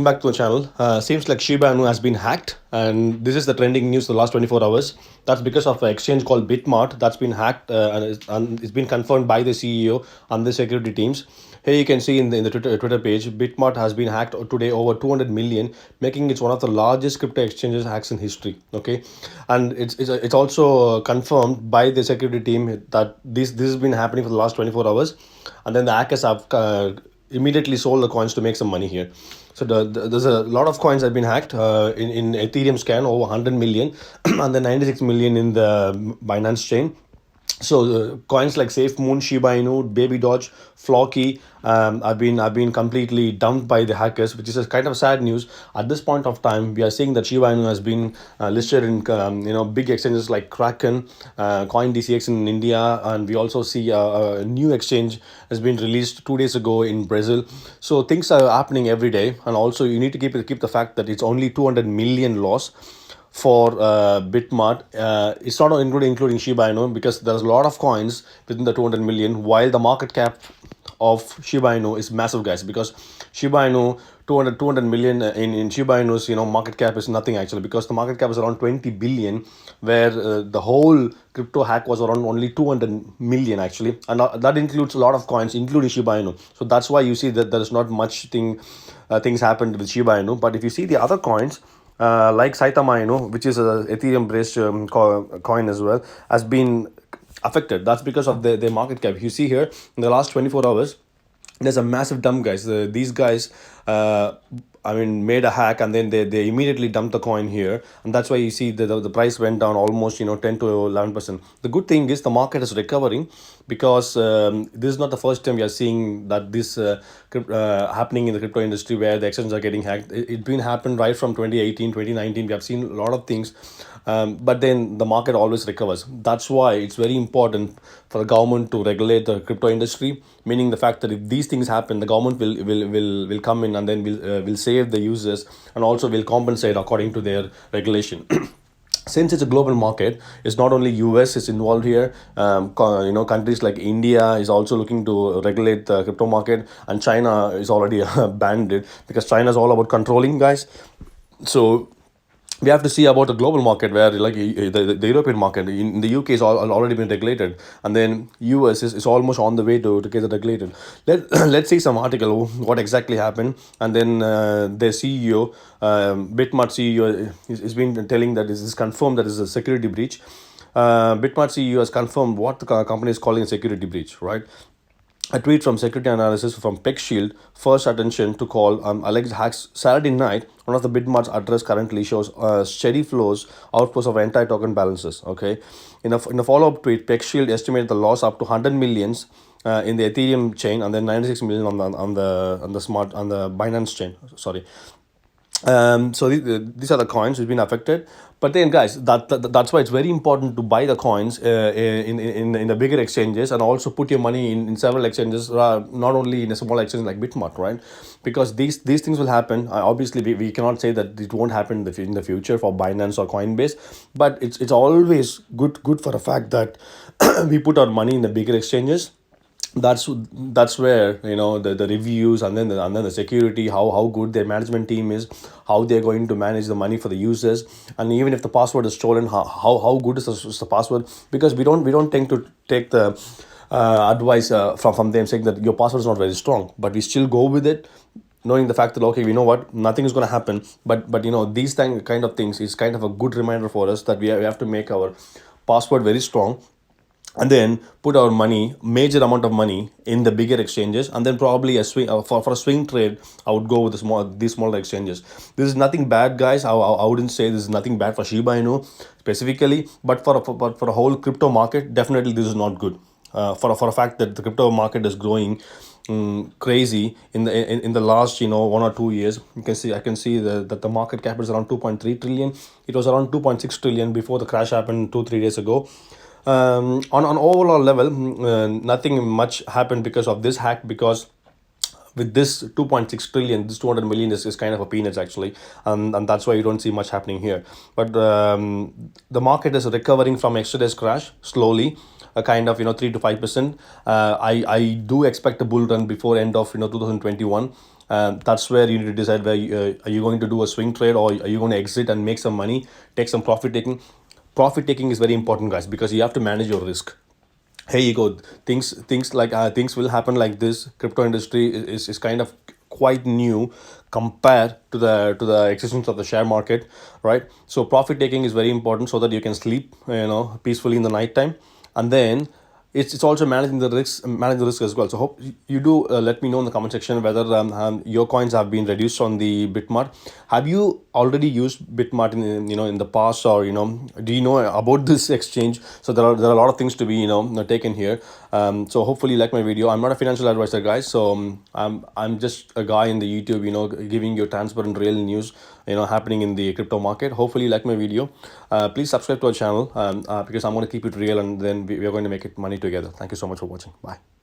Back to the channel. Seems like Shiba Inu has been hacked, and this is the trending news for the last 24 hours. That's because of an exchange called Bitmart that's been hacked, and it's been confirmed by the CEO and the security teams. Here you can see in the Twitter page, Bitmart has been hacked today over 200 million, making it one of the largest crypto exchanges hacks in history. Okay, and it's also confirmed by the security team that this has been happening for the last 24 hours, and then the hackers have immediately sold the coins to make some money here. So there's a lot of coins that have been hacked in Ethereum scan, over 100 million, and then 96 million in the Binance chain. So coins like Safe Moon, Shiba Inu, Baby Doge, Flocky have been completely dumped by the hackers, which is a kind of sad news. At this point of time, we are seeing that Shiba Inu has been listed in big exchanges like Kraken, CoinDCX in India, and we also see a new exchange has been released 2 days ago in Brazil. So things are happening every day, and also you need to keep the fact that it's only 200 million loss for Bitmart. It's not including Shiba Inu, because there's a lot of coins within the 200 million, while the market cap of Shiba Inu is massive, guys, because Shiba Inu 200 million in Shiba Inu's market cap is nothing actually, because the market cap is around 20 billion, where the whole crypto hack was around only 200 million actually, and that includes a lot of coins including Shiba Inu. So that's why you see that there is not much things happened with Shiba Inu. But if you see the other coins, like Saitama Inu, which is a Ethereum based coin as well, has been affected. That's because of the market cap. You see here in the last 24 hours, there's a massive dump, guys. These guys, made a hack, and then they immediately dumped the coin here, and that's why you see the price went down almost 10 to 11%. The good thing is the market is recovering, because this is not the first time we are seeing that this happening in the crypto industry, where the exchanges are getting hacked. It's been happened right from 2018, 2019. We have seen a lot of things, but then the market always recovers. That's why it's very important for the government to regulate the crypto industry, meaning the fact that if these things happen, the government will come in, and then will save the users, and also will compensate according to their regulation. Since it's a global market, it's not only US is involved here. Countries like India is also looking to regulate the crypto market, and China is already banned it, because China is all about controlling, guys. So we have to see about the global market, where like the European market in the UK is already been regulated, and then US is almost on the way to get it regulated. Let's see some article what exactly happened, and then their CEO, Bitmart CEO, is been telling that this is confirmed that is a security breach. Bitmart CEO has confirmed what the company is calling a security breach, right? A tweet from security analysis from PeckShield first attention to call alleged hacks Saturday night. One of the Bitmart's address currently shows steady outflows of anti-token balances. Okay, in a follow-up tweet, PeckShield estimated the loss up to 100 millions in the Ethereum chain, and then 96 million on the Binance chain. Sorry. So these are the coins which have been affected. But then, guys, that's why it's very important to buy the coins in the bigger exchanges, and also put your money in several exchanges, not only in a small exchange like Bitmart, right? Because these things will happen. Obviously, we cannot say that it won't happen in the future for Binance or Coinbase, but it's always good for the fact that we put our money in the bigger exchanges. That's where the reviews, and then the security, how good their management team is, how they're going to manage the money for the users, and even if the password is stolen, how good is the password. Because we don't tend to take the advice from them, saying that your password is not very strong, but we still go with it, knowing the fact that, okay, we know what, nothing is going to happen. But these kind of things is kind of a good reminder for us that we have to make our password very strong, and then put our money, major amount of money, in the bigger exchanges, and then probably a swing for a swing trade. I would go with these smaller exchanges. This is nothing bad, guys. I wouldn't say this is nothing bad for Shiba Inu specifically, but for a whole crypto market, definitely this is not good. For a fact that the crypto market is growing crazy in the last 1 or 2 years. I can see that the market cap is around 2.3 trillion. It was around 2.6 trillion before the crash happened 2-3 days ago. On overall level, nothing much happened because of this hack, because with this 2.6 trillion, this 200 million is kind of a peanuts actually, and that's why you don't see much happening here. But the market is recovering from yesterday's crash slowly, a kind of 3 to 5%. I do expect a bull run before end of 2021. That's where you need to decide where are you going to do a swing trade, or are you going to exit and make some money, take some profit taking. Profit taking is very important, guys, because you have to manage your risk. Here you go. Things will happen like this. Crypto industry is kind of quite new compared to the existence of the share market, right? So profit taking is very important so that you can sleep, peacefully in the night time. And then it's also managing the risk as well. So hope you do let me know in the comment section whether your coins have been reduced on the Bitmart. Have you already used Bitmart in the past, or do you know about this exchange? So there are a lot of things to be taken here. So hopefully you like my video. I'm not a financial advisor, guys, so I'm just a guy in the YouTube, giving you transparent real news happening in the crypto market. Hopefully you like my video. Please subscribe to our channel, because I'm going to keep it real, and then we are going to make it money together. Thank you so much for watching. Bye.